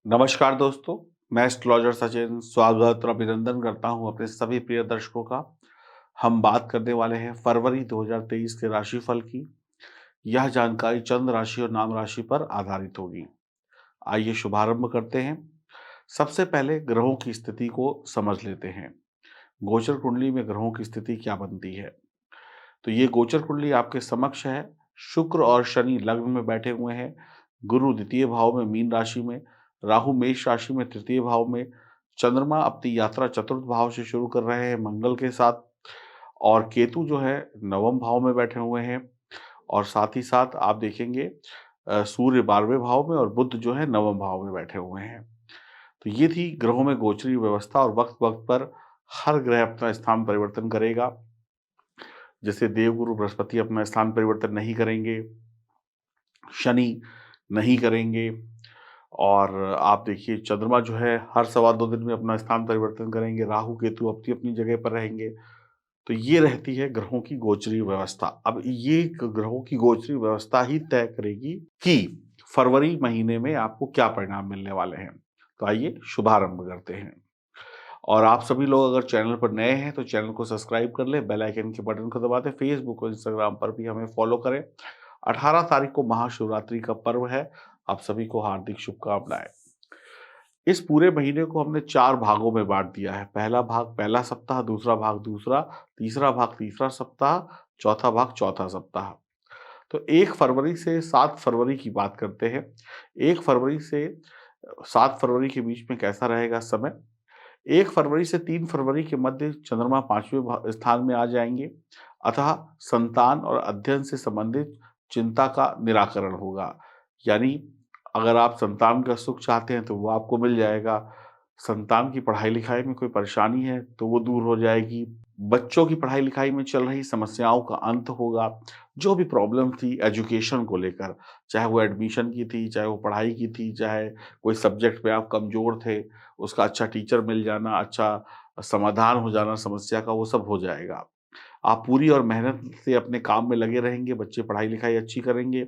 नमस्कार दोस्तों, मैं एस्ट्रोलॉजर सचिन स्वागत और अभिनंदन करता हूं अपने सभी प्रिय दर्शकों का। हम बात करने वाले हैं फरवरी 2023 के राशिफल की। यह जानकारी चंद्र राशि और नाम राशि पर आधारित होगी। आइए शुभारंभ करते हैं। सबसे पहले ग्रहों की स्थिति को समझ लेते हैं। गोचर कुंडली में ग्रहों की स्थिति क्या बनती है। तो ये गोचर कुंडली आपके समक्ष है। शुक्र और शनि लग्न में बैठे हुए हैं। गुरु द्वितीय भाव में मीन राशि में, राहु मेष राशि में तृतीय भाव में, चंद्रमा अपनी यात्रा चतुर्थ भाव से शुरू कर रहे हैं मंगल के साथ, और केतु जो है नवम भाव में बैठे हुए हैं। और साथ ही साथ आप देखेंगे सूर्य 12वें भाव में और बुध जो है नवम भाव में बैठे हुए हैं। तो ये थी ग्रहों में गोचरी व्यवस्था, और वक्त वक्त पर हर ग्रह अपना स्थान परिवर्तन करेगा। जैसे देवगुरु बृहस्पति अपना स्थान परिवर्तन नहीं करेंगे, शनि नहीं करेंगे, और आप देखिए चंद्रमा जो है हर सवा 2 दिन में अपना स्थान परिवर्तन करेंगे, राहु केतु अपनी अपनी जगह पर रहेंगे। तो ये रहती है ग्रहों की गोचरी व्यवस्था। अब ये ग्रहों की गोचरी व्यवस्था ही तय करेगी कि फरवरी महीने में आपको क्या परिणाम मिलने वाले हैं। तो आइए शुभारंभ करते हैं। और आप सभी लोग अगर चैनल पर नए हैं तो चैनल को सब्सक्राइब कर लें, बेल आइकन के बटन को दबा दें, फेसबुक और इंस्टाग्राम पर भी हमें फॉलो करें। 18 तारीख को महाशिवरात्रि का पर्व है। आप सभी को हार्दिक शुभकामनाएं। इस पूरे महीने को हमने 4 भागों में बांट दिया है। पहला भाग पहला सप्ताह, दूसरा भाग दूसरा, तीसरा भाग तीसरा सप्ताह, चौथा भाग चौथा सप्ताह। तो 1 फरवरी से 7 फरवरी की बात करते हैं। 1 फरवरी से 7 फरवरी के बीच में कैसा रहेगा समय? 1 फरवरी से 3 फरवरी के मध्य चंद्रमा 5वें स्थान में आ जाएंगे। अतः संतान और अध्ययन से संबंधित चिंता का निराकरण होगा। यानी अगर आप संतान का सुख चाहते हैं तो वो आपको मिल जाएगा। संतान की पढ़ाई लिखाई में कोई परेशानी है तो वो दूर हो जाएगी। बच्चों की पढ़ाई लिखाई में चल रही समस्याओं का अंत होगा। जो भी प्रॉब्लम थी एजुकेशन को लेकर, चाहे वो एडमिशन की थी, चाहे वो पढ़ाई की थी, चाहे कोई सब्जेक्ट में आप कमज़ोर थे, उसका अच्छा टीचर मिल जाना, अच्छा समाधान हो जाना समस्या का, वो सब हो जाएगा। आप पूरी और मेहनत से अपने काम में लगे रहेंगे, बच्चे पढ़ाई-लिखाई अच्छी करेंगे,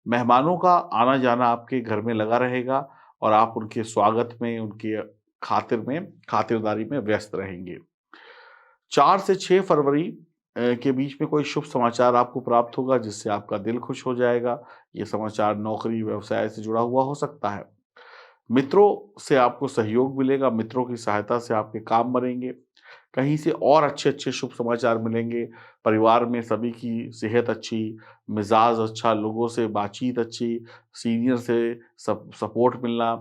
मेहमानों का आना-जाना आपके घर में लगा रहेगा, और आप उनके स्वागत में, उनके खातिरदारी में व्यस्त रहेंगे। 4 से 6 फरवरी के बीच में कोई शुभ समाचार आपको प्राप्त होगा जिससे आपका दिल खुश हो जाएगा। ये समाचार नौकरी, व्यवसाय से जुड़ा हुआ हो सकता है। मित्रों से आपको सहयोग मिलेगा, मित्रों की सहायता से आपके काम बनेंगे। कहीं से और अच्छे-अच्छे शुभ समाचार मिलेंगे। परिवार में सभी की सेहत अच्छी, मिज़ाज अच्छा, लोगों से बातचीत अच्छी, सीनियर से सपोर्ट मिलना,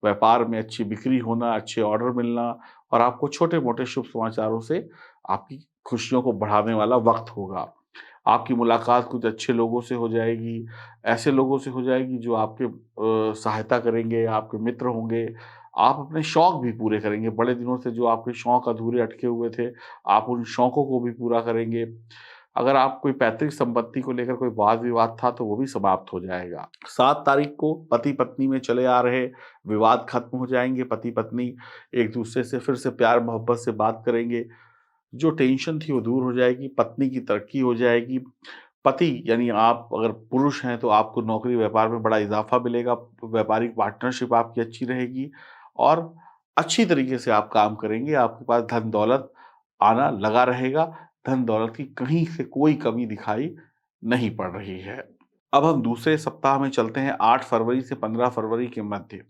व्यापार में अच्छी बिक्री होना, अच्छे ऑर्डर मिलना, और आपको छोटे-मोटे शुभ समाचारों से आपकी खुशियों को बढ़ाने वाला वक़्त होगा। आपकी मुलाकात कुछ अच्छे लोगों से हो जाएगी, ऐसे लोगों से हो जाएगी जो आपके सहायता करेंगे, आपके मित्र होंगे। आप अपने शौक भी पूरे करेंगे, बड़े दिनों से जो आपके शौक अधूरे अटके हुए थे, आप उन शौकों को भी पूरा करेंगे। अगर आप कोई पैतृक संपत्ति को लेकर कोई वाद-विवाद था, तो वो भी समाप्त हो जाएगा। 7 तारीख को पति-पत्नी में चले आ रहे विवाद खत्म हो जाएँगे, पति-पत्नी एक-दूसरे से फिर से प्यार-मोहब्बत से बात करेंगे। जो टेंशन थी वो दूर हो जाएगी, पत्नी की तरक्की हो जाएगी। पति यानी आप अगर पुरुष हैं तो आपको नौकरी व्यापार में बड़ा इज़ाफ़ा मिलेगा, व्यापारिक पार्टनरशिप आपकी अच्छी रहेगी, और अच्छी तरीके से आप काम करेंगे। आपके पास धन-दौलत आना लगा रहेगा, धन-दौलत की कहीं से कोई कमी दिखाई नहीं पड़ रही है। अब हम दूसरे सप्ताह में चलते हैं 8 फरवरी से 15 फरवरी के मध्य।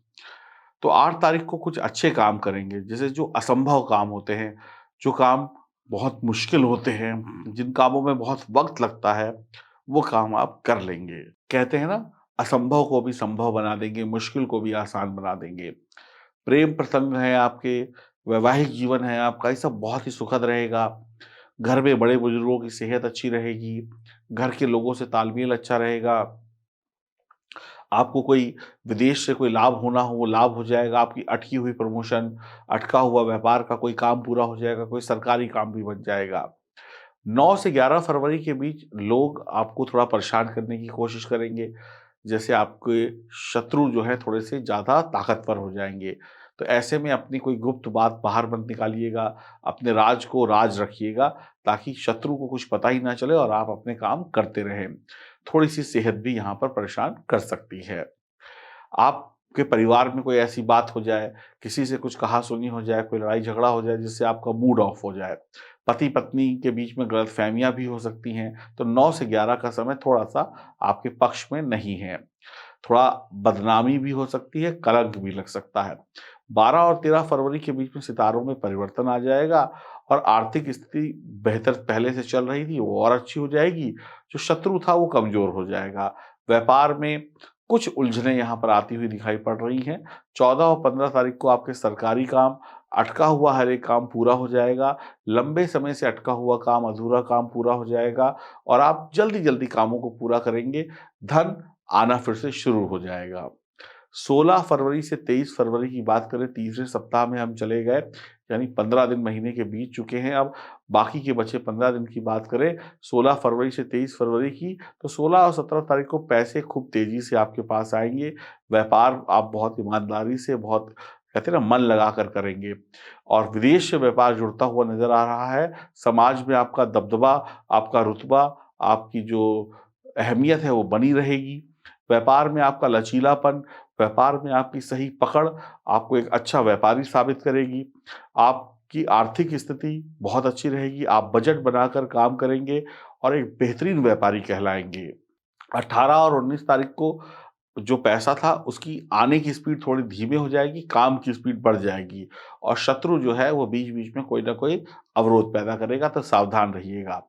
तो 8 तारीख को कुछ अच्छे काम करेंगे, जैसे जो असंभव काम होते हैं, जो काम बहुत मुश्किल होते हैं, जिन कामों में बहुत वक़्त लगता है, वो काम आप कर लेंगे। कहते हैं ना, असंभव को भी संभव बना देंगे, मुश्किल को भी आसान बना देंगे। प्रेम प्रसंग है आपके, वैवाहिक जीवन है आपका, ये सब बहुत ही सुखद रहेगा। घर में बड़े-बुजुर्गों की सेहत अच्छी रहेगी, घर के लोगों से तालमेल अच्छा रहेगा। आपको कोई विदेश से कोई लाभ होना हो, वो लाभ हो जाएगा, आपकी अटकी हुई प्रमोशन, अटका हुआ व्यापार का कोई काम पूरा हो जाएगा, कोई सरकारी काम भी बन जाएगा। 9 से 11 फरवरी के बीच लोग आपको थोड़ा परेशान करने की कोशिश करेंगे। जैसे आपके शत्रु जो हैं थोड़े-से ज़्यादा ताकतवर हो जाएँगे। तो ऐसे में अपनी कोई गुप्त बात बाहर मत निकालिएगा, अपने राज को राज रखिएगा, ताकि शत्रु को कुछ पता ही ना चले और आप अपने काम करते रहें। थोड़ी-सी सेहत भी यहाँ पर परेशान कर सकती है। आप आपके परिवार में कोई ऐसी बात हो जाए, किसी से कुछ कहा-सुनी हो जाए, कोई लड़ाई-झगड़ा हो जाए जिससे आपका मूड ऑफ हो जाए। पति-पत्नी के बीच में गलतफ़हमियाँ भी हो सकती हैं, तो 9 से 11 का समय थोड़ा-सा आपके पक्ष में नहीं है। थोड़ा बदनामी भी हो सकती है, कलंक भी लग सकता है। 12 और 13 फरवरी के बीच में सितारों में परिवर्तन आ जाएगा और आर्थिक स्थिति बेहतर पहले से चल रही थी, वो और अच्छी हो जाएगी। जो शत्रु था, वो कमज़ोर हो जाएगा। व्यापार में कुछ उलझनें यहाँ पर आती हुई दिखाई पड़ रही हैं। 14 और 15 तारीख को आपके सरकारी काम, अटका हुआ हर एक काम पूरा हो जाएगा। लंबे समय से अटका हुआ काम, अधूरा काम पूरा हो जाएगा और आप जल्दी-जल्दी कामों को पूरा करेंगे। धन आना फिर से शुरू हो जाएगा। 16 फरवरी से 23 फरवरी की बात करें, तीसरे सप्ताह में हम चले गए, यानी 15 दिन महीने के बीत चुके हैं अब। बाकी के बचे 15 दिन की बात करें, 16 फरवरी से 23 फरवरी की, तो 16 और 17 तारीख को पैसे खूब तेज़ी से आपके पास आएँगे। व्यापार आप बहुत ईमानदारी से, बहुत कहते हैं ना, मन लगाकर करेंगे और विदेश से व्यापार जुड़ता हुआ नज़र आ रहा है। समाज में आपका दबदबा, आपका रुतबा, आपकी जो अहमियत है, वो बनी रहेगी। व्यापार में आपका लचीलापन, व्यापार में आपकी सही पकड़ आपको एक अच्छा व्यापारी साबित करेगी। आपकी आर्थिक स्थिति बहुत अच्छी रहेगी, आप बजट बनाकर काम करेंगे और एक बेहतरीन व्यापारी कहलाएँगे। 18 और 19 तारीख को जो पैसा था उसकी आने की स्पीड थोड़ी धीमे हो जाएगी, काम की स्पीड बढ़ जाएगी और शत्रु जो है वो बीच-बीच में कोई न कोई अवरोध पैदा करेगा, तो सावधान रहिएगा।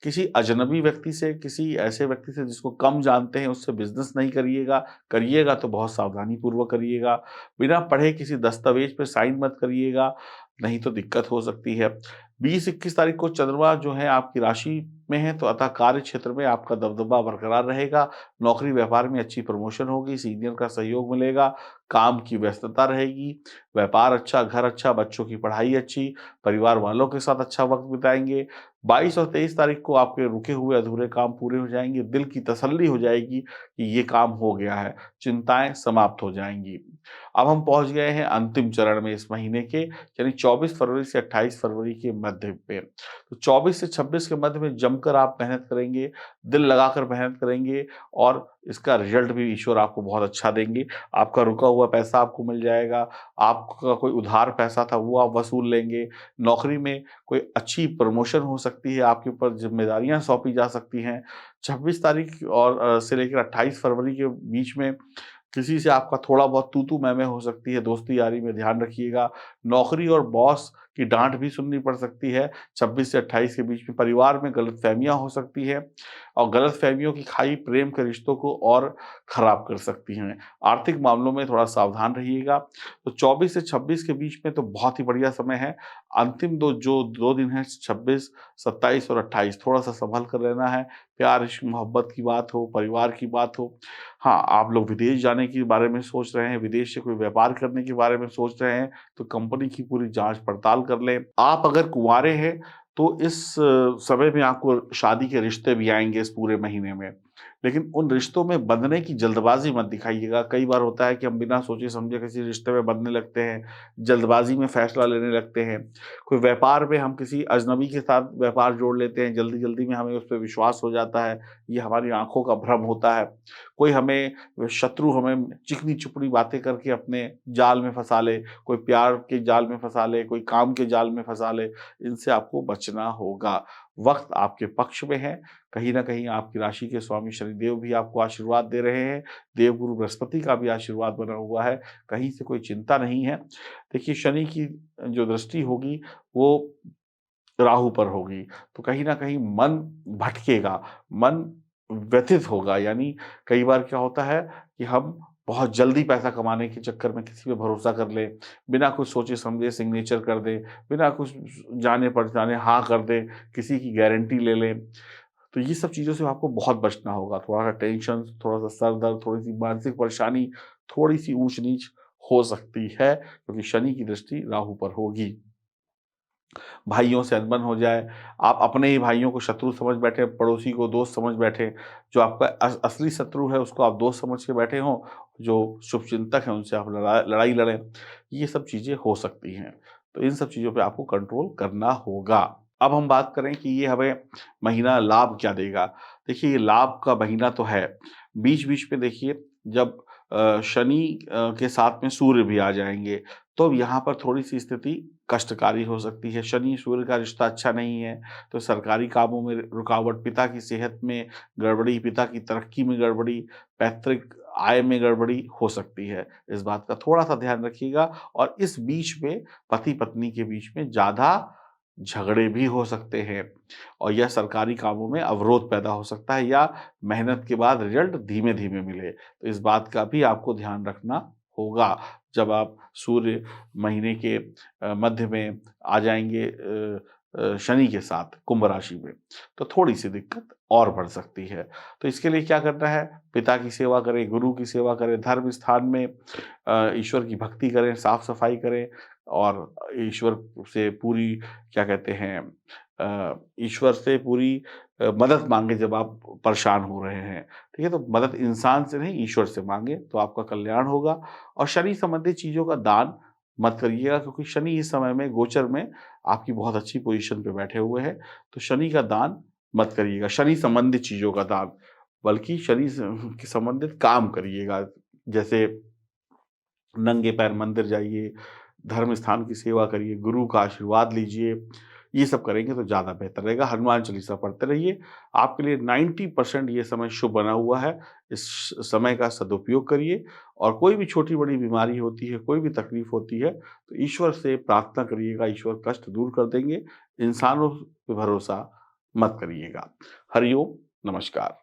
किसी अजनबी व्यक्ति से, किसी ऐसे व्यक्ति से जिसको कम जानते हैं, उससे बिज़नेस नहीं करिएगा, करिएगा तो बहुत सावधानीपूर्वक करिएगा। बिना पढ़े किसी दस्तावेज़ पे साइन मत करिएगा, नहीं तो दिक्कत हो सकती है। 20-21 तारीख को चंद्रमा जो है आपकी राशि में है, तो अतः कार्य क्षेत्र में आपका दबदबा बरकरार रहेगा। नौकरी व्यापार में अच्छी प्रमोशन होगी, सीनियर का सहयोग मिलेगा, काम की व्यस्तता रहेगी, व्यापार अच्छा, घर अच्छा, बच्चों की पढ़ाई अच्छी, परिवार वालों के साथ अच्छा वक़्त बिताएँगे। 22 और 23 तारीख को आपके रुके हुए अधूरे काम पूरे हो जाएँगे, दिल की तसल्ली हो जाएगी कि ये काम हो गया है, चिंताएँ समाप्त हो जाएँगी। अब हम पहुँच गए हैं अंतिम चरण में इस महीने के, यानी 24 फरवरी से 28 फरवरी के मध्य पे। तो 24 से 26 के मध्य में जमकर आप मेहनत करेंगे, दिल लगाकर मेहनत करेंगे और इसका रिज़ल्ट भी ईश्वर आपको बहुत अच्छा देंगे। आपका रुका हुआ पैसा आपको मिल जाएगा, आपका कोई उधार पैसा था वो आप वसूल लेंगे, नौकरी में कोई अच्छी प्रमोशन हो सकती है, आपके ऊपर ज़िम्मेदारियाँ सौंपी जा सकती हैं। 26 तारीख और से लेकर 28 फरवरी के बीच में किसी से आपका थोड़ा बहुत तू-तू मैं-मैं हो सकती है, दोस्ती-यारी में ध्यान रखिएगा। नौकरी और बॉस की डाँट भी सुननी पड़ सकती है। 26 से 28 के बीच में परिवार में गलतफ़हमियाँ हो सकती हैं और गलतफ़हमियों की खाई प्रेम के रिश्तों को और ख़राब कर सकती हैं। आर्थिक मामलों में थोड़ा सावधान रहिएगा। तो 24 से 26 के बीच में तो बहुत ही बढ़िया समय है। अंतिम 2 दिन हैं, 26, 27 और 28, थोड़ा-सा सँभल कर रहना है। प्यार, इश्क, मोहब्बत की बात हो, परिवार की बात हो, हाँ, आप लोग विदेश जाने के बारे में सोच रहे हैं, विदेश से कोई व्यापार करने के बारे में सोच रहे हैं, तो कंपनी की पूरी जाँच-पड़ताल कर लें। आप अगर कुँवारे हैं, तो इस समय में आपको शादी के रिश्ते भी आएँगे इस पूरे महीने में। लेकिन उन रिश्तों में बंधने की जल्दबाज़ी मत दिखाइएगा। कई बार होता है कि हम बिना सोचे-समझे किसी रिश्ते में बंधने लगते हैं, जल्दबाज़ी में फैसला लेने लगते हैं। कोई व्यापार में हम किसी अजनबी के साथ व्यापार जोड़ लेते हैं, जल्दी-जल्दी में हमें उस पे विश्वास हो जाता है, ये हमारी आँखों का भ्रम होता है। कोई हमें शत्रु हमें चिकनी-चुपड़ी बातें करके अपने जाल में फँसा ले, कोई प्यार के जाल में फँसा ले, कोई काम के जाल में फँसा ले, इनसे आपको बचना होगा। वक़्त आपके पक्ष में है, कहीं न कहीं आपकी राशि के स्वामी शनिदेव भी आपको आशीर्वाद दे रहे हैं, देवगुरु बृहस्पति का भी आशीर्वाद बना हुआ है, कहीं से कोई चिंता नहीं है। देखिए, शनि की जो दृष्टि होगी, वो राहु पर होगी, तो कहीं न कहीं मन भटकेगा, मन व्यथित होगा, यानी कई बार क्या होता है कि हम बहुत जल्दी पैसा कमाने के चक्कर में किसी पे भरोसा कर लें, बिना कुछ सोचे-समझे सिग्नेचर कर दें, बिना कुछ जाने-पहचाने हाँ कर दें, किसी की गारंटी ले लें। तो ये सब चीज़ों से आपको बहुत बचना होगा, थोड़ा-सा टेंशन, थोड़ा-सा सर दर्द, थोड़ी-सी मानसिक परेशानी, थोड़ी-सी ऊँच-नीच हो सकती है, क्योंकि शनि की दृष्टि राहु पर होगी। भाइयों से अनबन हो जाए, आप अपने ही भाइयों को शत्रु समझ बैठे, पड़ोसी को दोस्त समझ बैठे, जो आपका असली शत्रु है उसको आप दोस्त समझ के बैठे हों, जो शुभचिंतक हैं उनसे आप लड़ाई लड़ें, ये सब चीज़ें हो सकती हैं। तो इन सब चीज़ों पे आपको कंट्रोल करना होगा। अब हम बात करें कि ये हमें महीना लाभ क्या देगा? देखिए, ये लाभ का महीना तो है, बीच-बीच में देखिए जब शनि के साथ में सूर्य भी आ जाएँगे, तो यहाँ पर थोड़ी-सी स्थिति कष्टकारी हो सकती है। शनि-सूर्य का रिश्ता अच्छा नहीं है, तो सरकारी कामों में रुकावट, पिता की सेहत में गड़बड़ी, पिता की तरक्की में गड़बड़ी, पैतृक आय में गड़बड़ी हो सकती है। इस बात का थोड़ा-सा ध्यान रखिएगा और इस बीच में पति-पत्नी के बीच में ज़्यादा झगड़े भी हो सकते हैं और यह सरकारी कामों में अवरोध पैदा हो सकता है या मेहनत के बाद रिजल्ट धीमे-धीमे मिले। तो इस बात का भी आपको ध्यान रखना होगा। जब आप सूर्य महीने के मध्य में आ जाएँगे शनि के साथ कुंभ राशि में, तो थोड़ी-सी दिक्कत और बढ़ सकती है। तो इसके लिए क्या करना है, पिता की सेवा करें, गुरु की सेवा करें, धर्म स्थान में ईश्वर की भक्ति करें, साफ-सफाई करें और ईश्वर से पूरी क्या कहते हैं ईश्वर से पूरी मदद माँगे जब आप परेशान हो रहे हैं, ठीक है? तो मदद इंसान से नहीं ईश्वर से माँगे तो आपका कल्याण होगा और शनि संबंधित चीज़ों का दान मत करिएगा क्योंकि शनि इस समय में गोचर में आपकी बहुत अच्छी पोज़ीशन पे बैठे हुए हैं, तो शनि का दान मत करिएगा। शनि संबंधित चीज़ों का दान, बल्कि शनि से के संबंधित काम करिएगा। जैसे नंगे पैर मंदिर जाइए, धर्म स्थान की सेवा करिए, गुरु का आशीर्वाद लीजिए, ये सब करेंगे तो ज़्यादा बेहतर रहेगा। हनुमान चालीसा पढ़ते रहिए, आपके लिए 90% ये समय शुभ बना हुआ है। इस समय का सदुपयोग करिए और कोई भी छोटी-बड़ी बीमारी होती है, कोई भी तकलीफ़ होती है, तो ईश्वर से प्रार्थना करिएगा, ईश्वर कष्ट दूर कर देंगे। इंसानों पे भरोसा मत करिएगा। हरि ओम, नमस्कार।